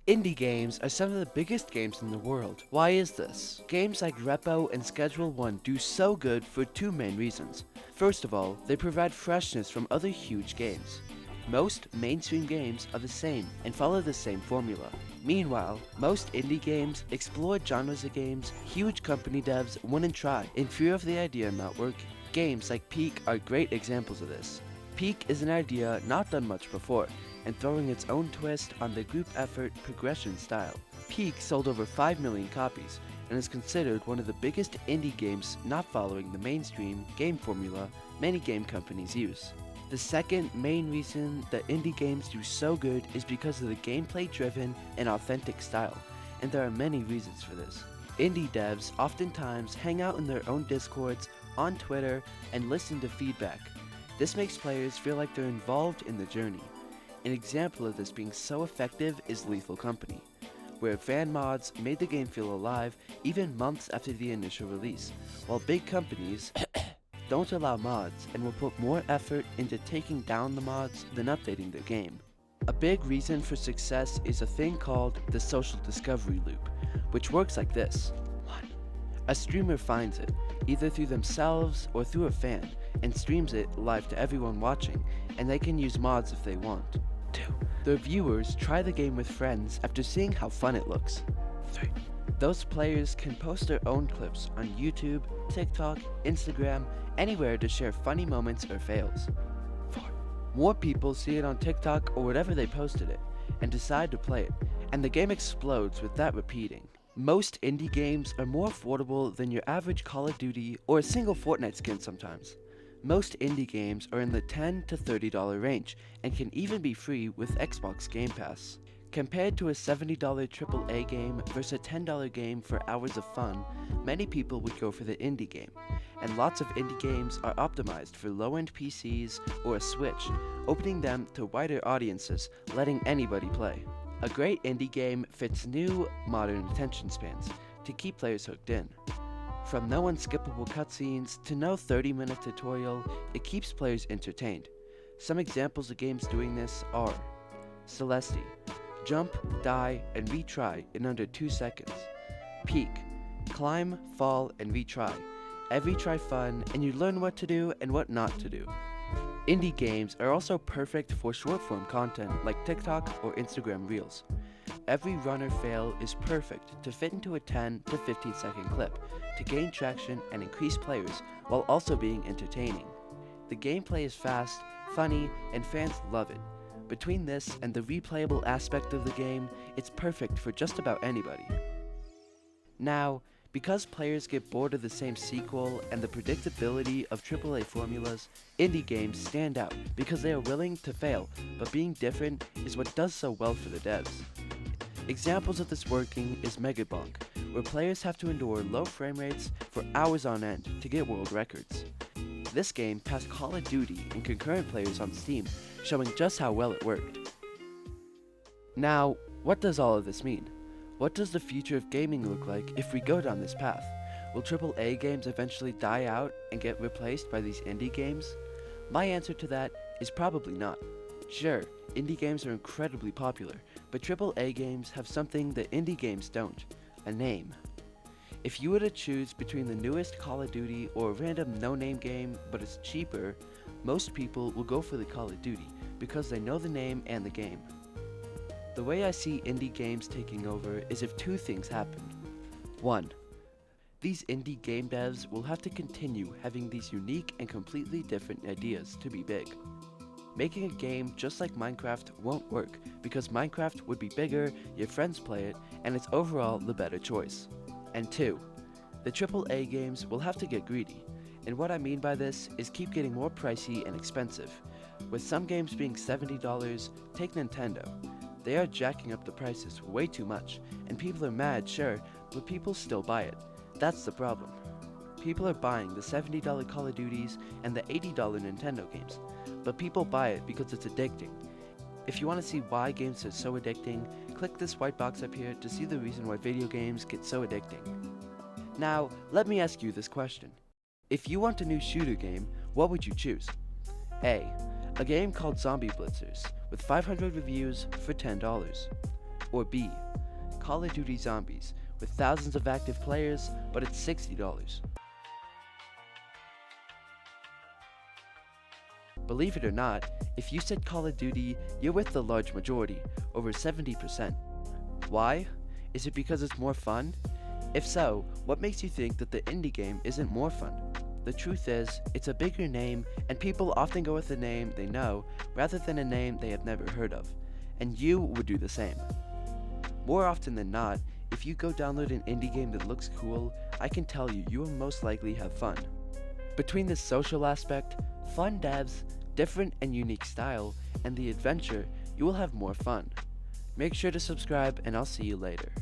Indie games are some of the biggest games in the world. Why is this? Games like Repo and Schedule 1 do so good for two main reasons. First of all, they provide freshness from other huge games. Most mainstream games are the same and follow the same formula. Meanwhile, most indie games explore genres of games huge company devs wouldn't try in fear of the idea not working. Games like Peak are great examples of this. Peak is an idea not done much before, and throwing its own twist on the group effort progression style. Peak sold over 5 million copies, and is considered one of the biggest indie games not following the mainstream game formula many game companies use. The second main reason that indie games do so good is because of the gameplay-driven and authentic style, and there are many reasons for this. Indie devs oftentimes hang out in their own discords, on Twitter, and listen to feedback. This makes players feel like they're involved in the journey. An example of this being so effective is Lethal Company, where fan mods made the game feel alive even months after the initial release, while big companies don't allow mods and will put more effort into taking down the mods than updating their game. A big reason for success is a thing called the social discovery loop, which works like this. 1. A streamer finds it, either through themselves or through a fan, and streams it live to everyone watching, and they can use mods if they want. 2. The viewers try the game with friends after seeing how fun it looks. 3. Those players can post their own clips on YouTube, TikTok, Instagram, anywhere to share funny moments or fails. 4. More people see it on TikTok or whatever they posted it, and decide to play it, and the game explodes with that repeating. Most indie games are more affordable than your average Call of Duty or a single Fortnite skin sometimes. Most indie games are in the $10 to $30 range and can even be free with Xbox Game Pass. Compared to a $70 AAA game versus a $10 game for hours of fun, many people would go for the indie game, and lots of indie games are optimized for low-end PCs or a Switch, opening them to wider audiences, letting anybody play. A great indie game fits new, modern attention spans to keep players hooked in. From no unskippable cutscenes to no 30-minute tutorial, it keeps players entertained. Some examples of games doing this are Celeste. Jump, die, and retry in under 2 seconds. Peak. Climb, fall, and retry. Every try fun, and you learn what to do and what not to do. Indie games are also perfect for short-form content like TikTok or Instagram Reels. Every run or fail is perfect to fit into a 10 to 15 second clip to gain traction and increase players while also being entertaining. The gameplay is fast, funny, and fans love it. Between this and the replayable aspect of the game, it's perfect for just about anybody. Now, because players get bored of the same sequel and the predictability of AAA formulas, indie games stand out because they are willing to fail, but being different is what does so well for the devs. Examples of this working is Megabonk, where players have to endure low frame rates for hours on end to get world records. This game passed Call of Duty in concurrent players on Steam, showing just how well it worked. Now, what does all of this mean? What does the future of gaming look like if we go down this path? Will AAA games eventually die out and get replaced by these indie games? My answer to that is probably not. Sure, indie games are incredibly popular, but AAA games have something that indie games don't: a name. If you were to choose between the newest Call of Duty or a random no-name game but it's cheaper, most people will go for the Call of Duty because they know the name and the game. The way I see indie games taking over is if two things happen. 1. These indie game devs will have to continue having these unique and completely different ideas to be big. Making a game just like Minecraft won't work because Minecraft would be bigger, your friends play it, and it's overall the better choice. And 2. The AAA games will have to get greedy, and what I mean by this is keep getting more pricey and expensive. With some games being $70, take Nintendo. They are jacking up the prices way too much, and people are mad, sure, but people still buy it. That's the problem. People are buying the $70 Call of Duties and the $80 Nintendo games, but people buy it because it's addicting. If you want to see why games are so addicting, click this white box up here to see the reason why video games get so addicting. Now, let me ask you this question. If you want a new shooter game, what would you choose? A game called Zombie Blitzers, with 500 reviews for $10. Or B, Call of Duty Zombies, with thousands of active players, but it's $60. Believe it or not, if you said Call of Duty, you're with the large majority, over 70%. Why? Is it because it's more fun? If so, what makes you think that the indie game isn't more fun? The truth is, it's a bigger name, and people often go with a name they know rather than a name they have never heard of, and you would do the same. More often than not, if you go download an indie game that looks cool, I can tell you will most likely have fun. Between the social aspect, fun devs, different and unique style, and the adventure, you will have more fun. Make sure to subscribe, and I'll see you later.